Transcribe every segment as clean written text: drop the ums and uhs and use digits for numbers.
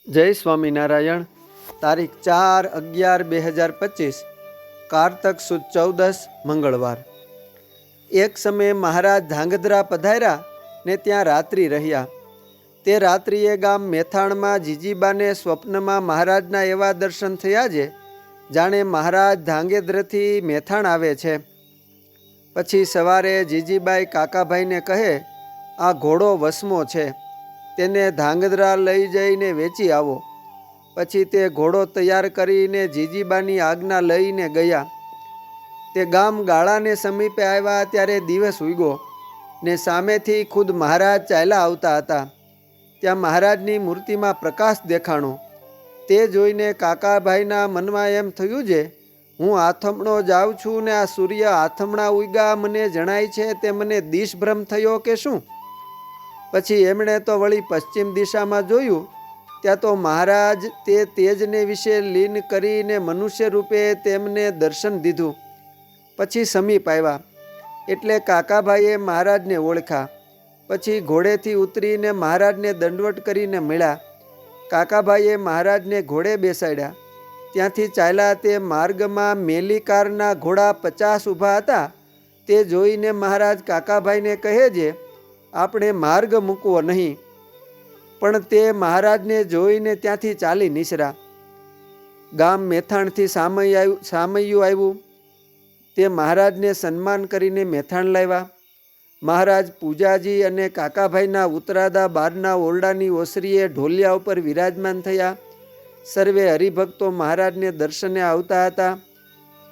જય સ્વામિનારાયણ। તારીખ 4/11/2025 કારતક સુદ 14 મંગળવાર। એક સમયે મહારાજ ધાંગધ્રા પધાર્યા ને ત્યાં રાત્રિ રહ્યા। તે રાત્રિએ ગામ મેથાણમાં જીજીબાને સ્વપ્નમાં મહારાજના એવા દર્શન થયા છે જાણે મહારાજ ધાંગધ્રથી મેથાણ આવે છે। પછી સવારે જીજીબાઈ કાકાભાઈને કહે, આ ઘોડો વસમો છે, તેને ધાંગધ્રા લઈ જઈને વેચી આવો। પછી તે ઘોડો તૈયાર કરીને જીજીબાની આજ્ઞા લઈને ગયા। તે ગામ ગાળાને સમીપે આવ્યા ત્યારે દિવસ ઉગ્યો ને સામેથી ખુદ મહારાજ ચાલ્યા આવતા હતા। ત્યાં મહારાજની મૂર્તિમાં પ્રકાશ દેખાણો। તે જોઈને કાકાભાઈના મનમાં એમ થયું છે, હું આથમણો જાઉં છું ને આ સૂર્ય આથમણા ઉગ્યા મને જણાય છે, તે મને દિશભ્રમ થયો કે શું? પછી એમણે તો વળી પશ્ચિમ દિશામાં જોયું, ત્યાં તો મહારાજ તે તેજને વિશે લીન કરીને મનુષ્ય રૂપે તેમને દર્શન દીધું। પછી સમીપ આવ્યા એટલે કાકાભાઈએ મહારાજને ઓળખ્યા। પછી ઘોડેથી ઉતરીને મહારાજને દંડવટ કરીને મળ્યા। કાકાભાઈએ મહારાજને ઘોડે બેસાડ્યા। ત્યાંથી ચાલ્યા તે માર્ગમાં મેલીકારના ઘોડા 50 ઊભા હતા। તે જોઈને મહારાજ કાકાભાઈને કહે છે, આપણે માર્ગ મૂકવો નહીં। પણ તે મહારાજને જોઈને ત્યાંથી ચાલી નીસરા। ગામ મેથાણથી સામૈયું આવ્યું। તે મહારાજને સન્માન કરીને મેથાણ લાવ્યા। મહારાજ પૂજાજી અને કાકાભાઈના ઉતરાદા બારના ઓરડાની ઓસરીએ ઢોલિયા ઉપર વિરાજમાન થયા। સર્વે હરિભક્તો મહારાજને દર્શને આવતા હતા।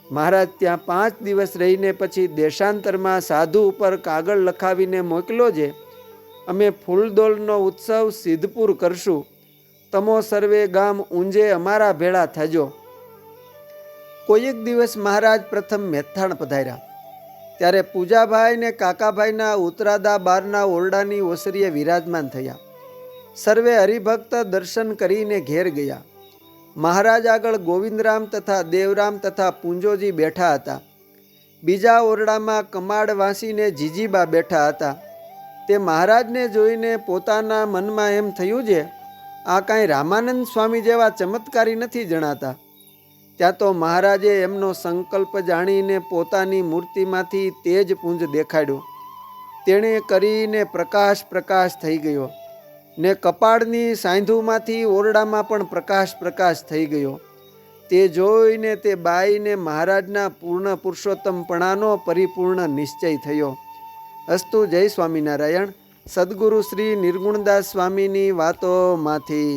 મહારાજ ત્યાં 5 દિવસ રહીને પછી દેશાંતરમાં સાધુ ઉપર કાગળ લખાવીને મોકલો છે, અમે ફૂલદોલનો ઉત્સવ સિદ્ધપુર કરશું, તમો સર્વે ગામ ઊંઝે અમારા ભેળા થજો। કોઈક દિવસ મહારાજ પ્રથમ મેથાણ પધાર્યા ત્યારે પૂજાભાઈ ને કાકાભાઈના ઉતરાદા બારના ઓરડાની ઓસરીએ વિરાજમાન થયા। સર્વે હરિભક્ત દર્શન કરીને ઘેર ગયા। મહારાજ આગળ ગોવિંદરામ તથા દેવરામ તથા પૂંજોજી બેઠા હતા। બીજા ઓરડામાં કમાડ વાંસીને જીજીબા બેઠા હતા। તે મહારાજને જોઈને પોતાના મનમાં એમ થયું છે, આ કાંઈ રામાનંદ સ્વામી જેવા ચમત્કારી નથી જણાતા। ત્યાં તો મહારાજે એમનો સંકલ્પ જાણીને પોતાની મૂર્તિમાંથી તેજ પુંજ દેખાડ્યો। તેણે કરીને પ્રકાશ થઈ ગયો ને કપાળની સાંધુમાંથી ઓરડામાં પણ પ્રકાશ થઈ ગયો। તે જોઈને તે બાઈને મહારાજના પૂર્ણ પુરુષોત્તમપણાનો પરિપૂર્ણ નિશ્ચય થયો। અસ્તુ। જય સ્વામિનારાયણ। સદગુરુ શ્રી નિર્ગુણદાસ સ્વામીની વાતોમાંથી।